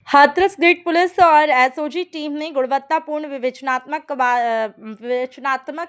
Hathras grade police और SOG team ने गुणवत्तापूर्ण विवेचनात्मक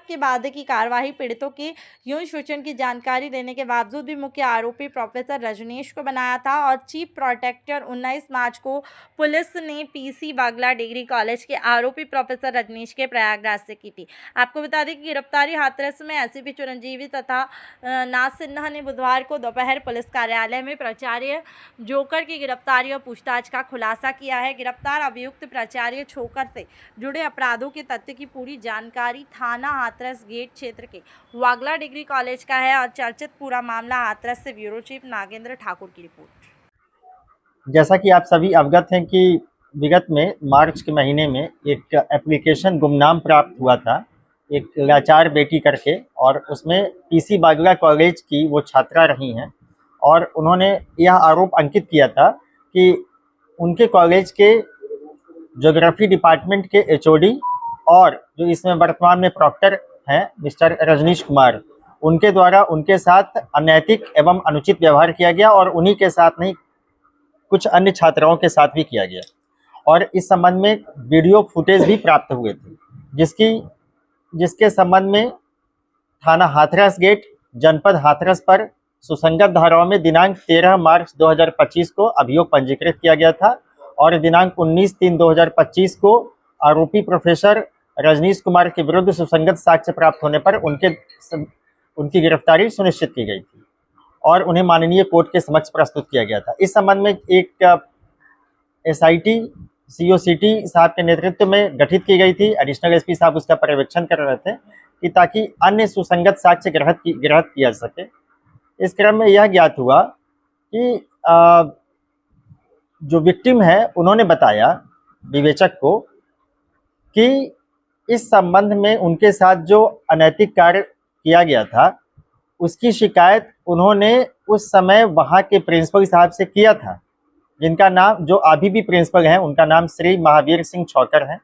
के बाद की कार्रवाई पीड़ितों के यौन शोषण की जानकारी देने के बावजूद भी मुख्य आरोपी प्रोफेसर रजनीश को बनाया था और चीफ प्रोटेक्टर 19 मार्च को पुलिस ने पीसी बागला डिग्री कॉलेज के आरोपी प्रोफेसर रजनीश के प्रयागराज से की थी। आपको बता दें कि गिरफ्तारी हाथरस में एसीपी चिरंजीवी तथा नाज सिन्हा ने बुधवार को दोपहर पुलिस कार्यालय में प्राचार्य जोकर की गिरफ्तारी और पूछताछ का खुलासा किया है। गिरफ्तार अभियुक्त प्राचार्य छोकर से जुड़े अपराधों के तथ्य की पूरी जानकारी थाना हाथरस गेट क्षेत्र के वागला डिग्री कॉलेज का है और चर्चित पूरा मामला हाथरस से ब्यूरो चीफ नागेंद्र ठाकुर की रिपोर्ट। जैसा कि आप सभी अवगत हैं कि विगत में मार्च के महीने में एक एप्लीकेशन गुमनाम प्राप्त हुआ था एक लाचार बेटी करके, और उसमें पीसी बागला कॉलेज की वो छात्रा रही हैं और उन्होंने यह आरोप अंकित किया था कि उनके कॉलेज के ज्योग्राफी डिपार्टमेंट के एचओडी और जो इसमें वर्तमान में प्रॉक्टर हैं मिस्टर रजनीश कुमार, उनके द्वारा उनके साथ अनैतिक एवं अनुचित व्यवहार किया गया और उन्हीं के साथ नहीं कुछ अन्य छात्राओं के साथ भी किया गया। और इस संबंध में वीडियो फुटेज भी प्राप्त हुए थे जिसके संबंध में थाना हाथरस गेट जनपद हाथरस पर सुसंगत धाराओं में दिनांक 13 मार्च 2025 को अभियोग पंजीकृत किया गया था और दिनांक 19/3/2025 को आरोपी प्रोफेसर रजनीश कुमार के विरुद्ध सुसंगत साक्ष्य प्राप्त होने पर उनकी गिरफ्तारी सुनिश्चित की गई थी और उन्हें माननीय कोर्ट के समक्ष प्रस्तुत किया गया था। इस संबंध में एक एसआईटी सीओसीटी साहब के नेतृत्व में गठित की गई थी। एडिशनल एसपी साहब उसका पर्यवेक्षण कर रहे थे कि ताकि अन्य सुसंगत साक्ष्य ग्रहण किया सके। इस क्रम में यह ज्ञात हुआ कि जो विक्टिम है उन्होंने बताया विवेचक को कि इस संबंध में उनके साथ जो अनैतिक कार्य किया गया था उसकी शिकायत उन्होंने उस समय वहाँ के प्रिंसिपल साहब से किया था, जिनका नाम जो अभी भी प्रिंसिपल हैं उनका नाम श्री महावीर सिंह छोकर है।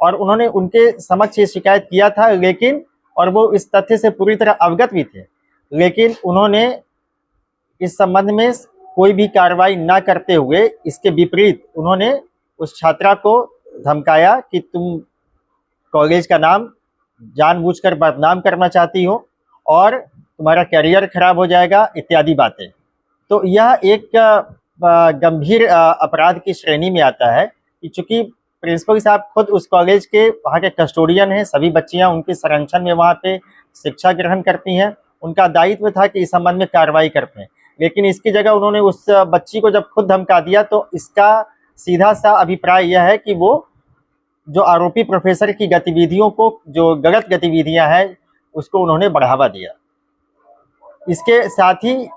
और उन्होंने उनके समक्ष ये शिकायत किया था, लेकिन और वो इस तथ्य से पूरी तरह अवगत भी थे, लेकिन उन्होंने इस संबंध में कोई भी कार्रवाई न करते हुए इसके विपरीत उन्होंने उस छात्रा को धमकाया कि तुम कॉलेज का नाम जानबूझकर बदनाम करना चाहती हो और तुम्हारा करियर खराब हो जाएगा इत्यादि बातें। तो यह एक गंभीर अपराध की श्रेणी में आता है कि चूंकि प्रिंसिपल साहब खुद उस कॉलेज के वहाँ के कस्टोडियन हैं, सभी बच्चियाँ उनके संरक्षण में वहाँ पे शिक्षा ग्रहण करती हैं, उनका दायित्व था कि इस संबंध में कार्रवाई करते हैं, लेकिन इसकी जगह उन्होंने उस बच्ची को जब खुद धमका दिया तो इसका सीधा सा अभिप्राय यह है कि वो जो आरोपी प्रोफेसर की गतिविधियों को, जो गलत गतिविधियां हैं, उसको उन्होंने बढ़ावा दिया। इसके साथ ही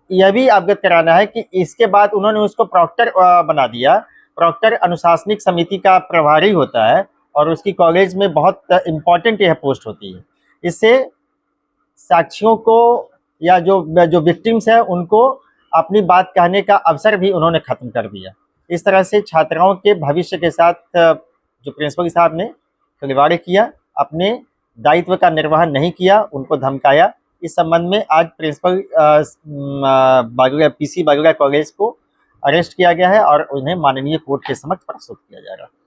यह भी अवगत कराना है कि इसके बाद उन्होंने उसको प्रॉक्टर बना दिया। प्रॉक्टर अनुशासनिक समिति का प्रभारी होता है और उसकी कॉलेज में बहुत इम्पोर्टेंट यह पोस्ट होती है। इससे साक्षियों को या जो विक्टिम्स हैं उनको अपनी बात कहने का अवसर भी उन्होंने खत्म कर दिया। इस तरह से छात्राओं के भविष्य के साथ जो प्रिंसिपल साहब ने खिलवाड़ किया, अपने दायित्व का निर्वहन नहीं किया, उनको धमकाया। इस संबंध में आज प्रिंसिपल पीसी बागला कॉलेज को अरेस्ट किया गया है और उन्हें माननीय कोर्ट के समक्ष प्रस्तुत किया जा रहा है।